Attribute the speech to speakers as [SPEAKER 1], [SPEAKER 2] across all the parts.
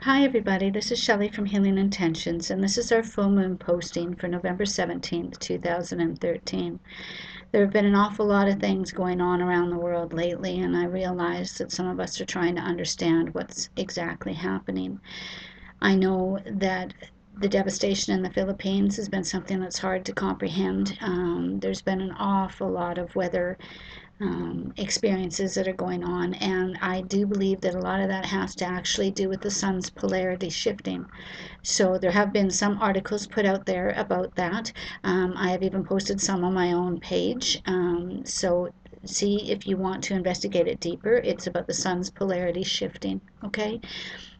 [SPEAKER 1] Hi everybody, this is Shelley from Healing Intentions, and this is our full moon posting for November 17th, 2013. There have been an awful lot of things going on around the world lately, and I realize that some of us are trying to understand what's exactly happening. I know that the devastation in the Philippines has been something that's hard to comprehend. There's been an awful lot of weather experiences that are going on, and I do believe that a lot of that has to actually do with the sun's polarity shifting. So there have been some articles put out there about that. I have even posted some on my own page. So see if you want to investigate it deeper. It's about the sun's polarity shifting. Okay.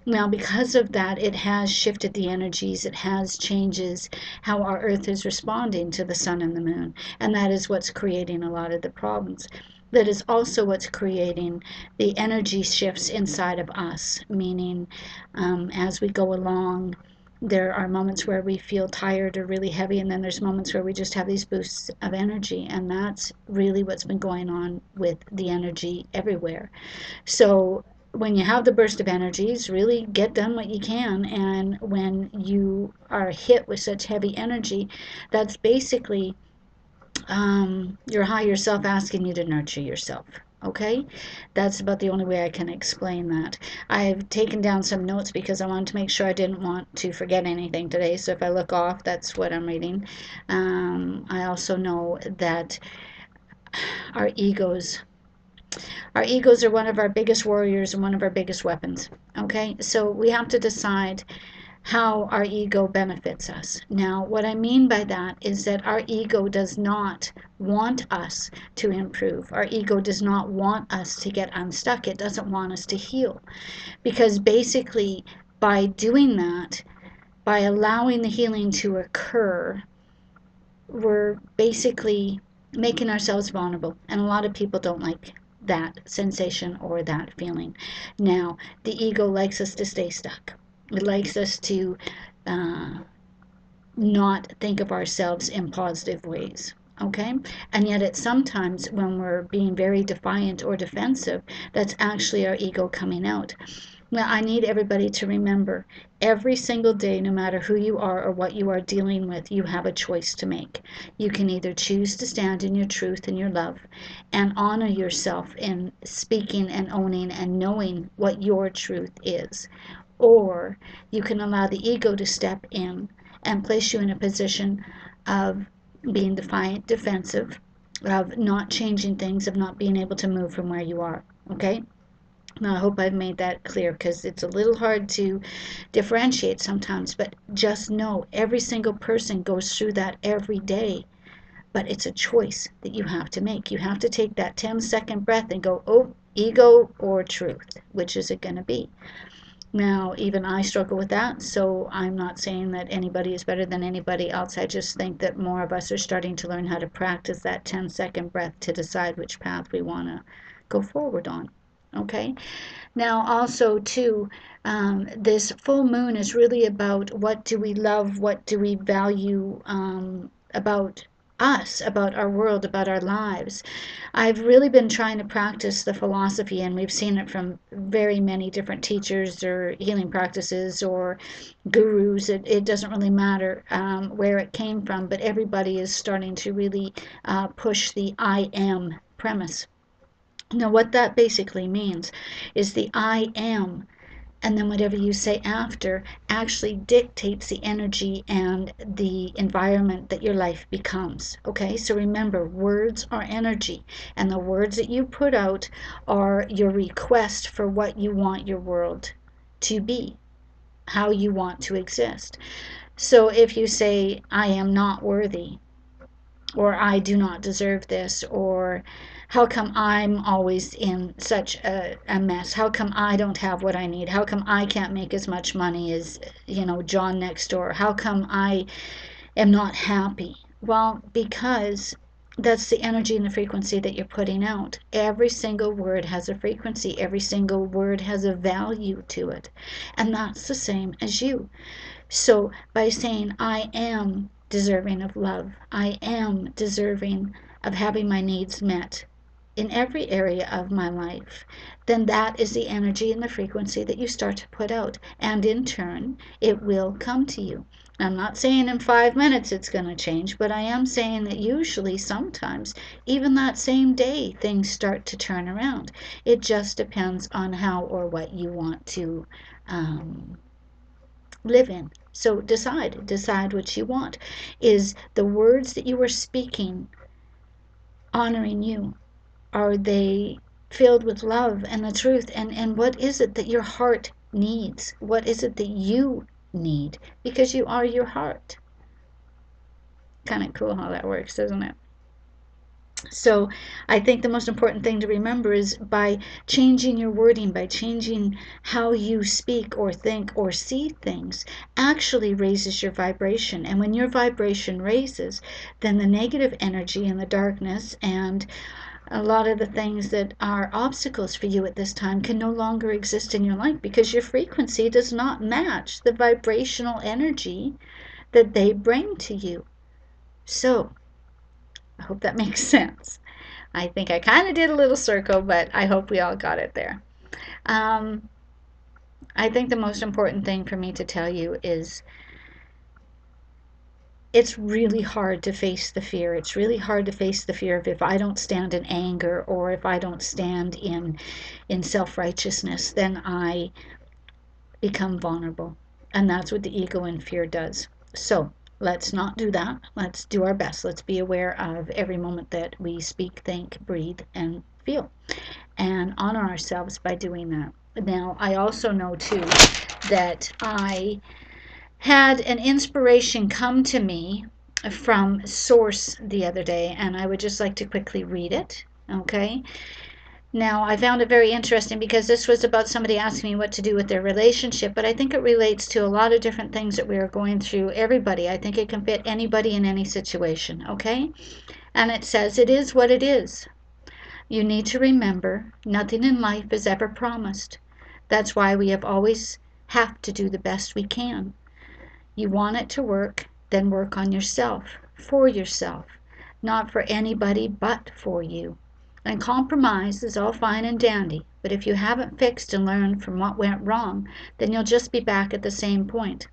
[SPEAKER 1] Now, because of that, it has shifted the energies, it has changes how our earth is responding to the sun and the moon, and that is what's creating a lot of the problems. That is also what's creating the energy shifts inside of us, meaning as we go along, there are moments where we feel tired or really heavy, and then there's moments where we just have these boosts of energy, and that's really what's been going on with the energy everywhere. So when you have the burst of energies, really get done what you can. And when you are hit with such heavy energy, that's basically your higher self asking you to nurture yourself. Okay, that's about the only way I can explain that. I've taken down some notes because I wanted to make sure I didn't want to forget anything today. So if I look off, that's what I'm reading. I also know that our egos our egos are one of our biggest warriors and one of our biggest weapons. Okay, so we have to decide how our ego benefits us. Now, what I mean by that is that our ego does not want us to improve. Our ego does not want us to get unstuck. It doesn't want us to heal. Because basically, by doing that, by allowing the healing to occur, we're basically making ourselves vulnerable. And a lot of people don't like that sensation or that feeling. Now, the ego likes us to stay stuck. It likes us to uh, not think of ourselves in positive ways. Okay? And yet, it's sometimes when we're being very defiant or defensive, that's actually our ego coming out. Now, I need everybody to remember every single day, no matter who you are or what you are dealing with, you have a choice to make. You can either choose to stand in your truth and your love and honor yourself in speaking and owning and knowing what your truth is, or you can allow the ego to step in and place you in a position of being defiant, defensive, of not changing things, of not being able to move from where you are. Okay? Now, I hope I've made that clear because it's a little hard to differentiate sometimes, but just know every single person goes through that every day. But it's a choice that you have to make. You have to take that 10-second breath and go, oh, ego or truth, which is it going to be? Now, even I struggle with that, so I'm not saying that anybody is better than anybody else. I just think that more of us are starting to learn how to practice that 10-second breath to decide which path we want to go forward on. Okay? Now, also, too, this full moon is really about what do we love, what do we value about us, about our world, about our lives. I've really been trying to practice the philosophy, and we've seen it from very many different teachers or healing practices or gurus. It doesn't really matter where it came from, but everybody is starting to really push the I am premise. Now, what that basically means is the I am, and then whatever you say after actually dictates the energy and the environment that your life becomes. Okay, so remember, words are energy, and the words that you put out are your request for what you want your world to be, how you want to exist. So if you say, I am not worthy, or I do not deserve this, or how come I'm always in such a mess? How come I don't have what I need? How come I can't make as much money as, John next door? How come I am not happy? Well, because that's the energy and the frequency that you're putting out. Every single word has a frequency, every single word has a value to it. And that's the same as you. So by saying, I am deserving of love, I am deserving of having my needs met, in every area of my life, then that is the energy and the frequency that you start to put out. And in turn, it will come to you. I'm not saying in 5 minutes it's going to change, but I am saying that usually, sometimes, even that same day, things start to turn around. It just depends on how or what you want to live in. So decide what you want. Is the words that you are speaking honoring you? Are they filled with love and the truth? And what is it that your heart needs? What is it that you need? Because you are your heart. Kind of cool how that works, doesn't it? So I think the most important thing to remember is by changing your wording, by changing how you speak or think or see things, actually raises your vibration. And when your vibration raises, then the negative energy and the darkness and a lot of the things that are obstacles for you at this time can no longer exist in your life, because your frequency does not match the vibrational energy that they bring to you. So I hope that makes sense. I think I kind of did a little circle, but I hope we all got it there. I think the most important thing for me to tell you is it's really hard to face the fear. It's really hard to face the fear of, if I don't stand in anger, or if I don't stand in self-righteousness, then I become vulnerable. And that's what the ego and fear does. So let's not do that. Let's do our best. Let's be aware of every moment that we speak, think, breathe, and feel, and honor ourselves by doing that. Now, I also know too that I had an inspiration come to me from Source the other day, and I would just like to quickly read it. Okay. Now, I found it very interesting because this was about somebody asking me what to do with their relationship, but I think it relates to a lot of different things that we are going through. Everybody, I think it can fit anybody in any situation, okay? And it says, it is what it is. You need to remember, nothing in life is ever promised. That's why we always have to do the best we can. You want it to work, then work on yourself, for yourself, not for anybody but for you. And compromise is all fine and dandy, but if you haven't fixed and learned from what went wrong, then you'll just be back at the same point,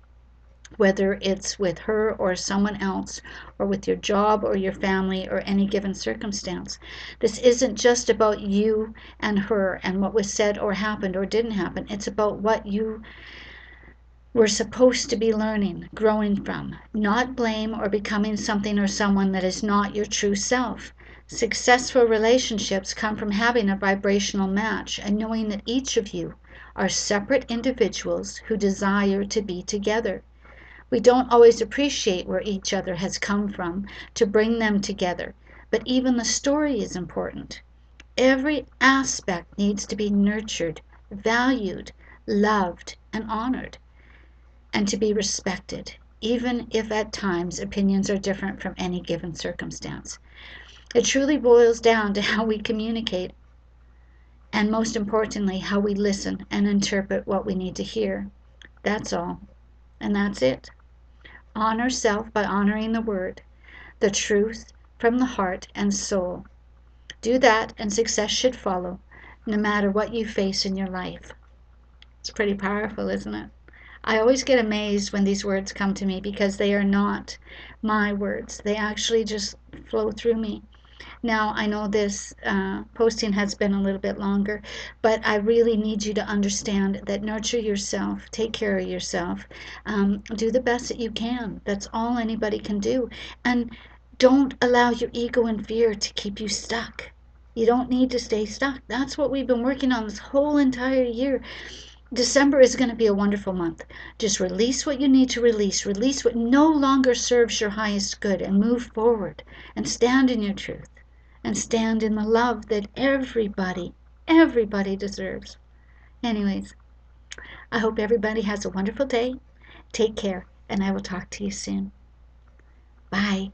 [SPEAKER 1] whether it's with her or someone else, or with your job or your family or any given circumstance. This isn't just about you and her and what was said or happened or didn't happen. It's about what you were supposed to be learning, growing from, not blame or becoming something or someone that is not your true self. Successful relationships come from having a vibrational match and knowing that each of you are separate individuals who desire to be together. We don't always appreciate where each other has come from to bring them together, but even the story is important. Every aspect needs to be nurtured, valued, loved, and honored, and to be respected, even if at times opinions are different from any given circumstance. It truly boils down to how we communicate, and most importantly, how we listen and interpret what we need to hear. That's all, and that's it. Honor self by honoring the word, the truth from the heart and soul. Do that, and success should follow, no matter what you face in your life. It's pretty powerful, isn't it? I always get amazed when these words come to me, because they are not my words. They actually just flow through me. Now, I know this posting has been a little bit longer, but I really need you to understand that nurture yourself, take care of yourself, do the best that you can. That's all anybody can do. And don't allow your ego and fear to keep you stuck. You don't need to stay stuck. That's what we've been working on this whole entire year. December is going to be a wonderful month. Just release what you need to release. Release what no longer serves your highest good, and move forward and stand in your truth and stand in the love that everybody deserves. Anyways, I hope everybody has a wonderful day. Take care, and I will talk to you soon. Bye.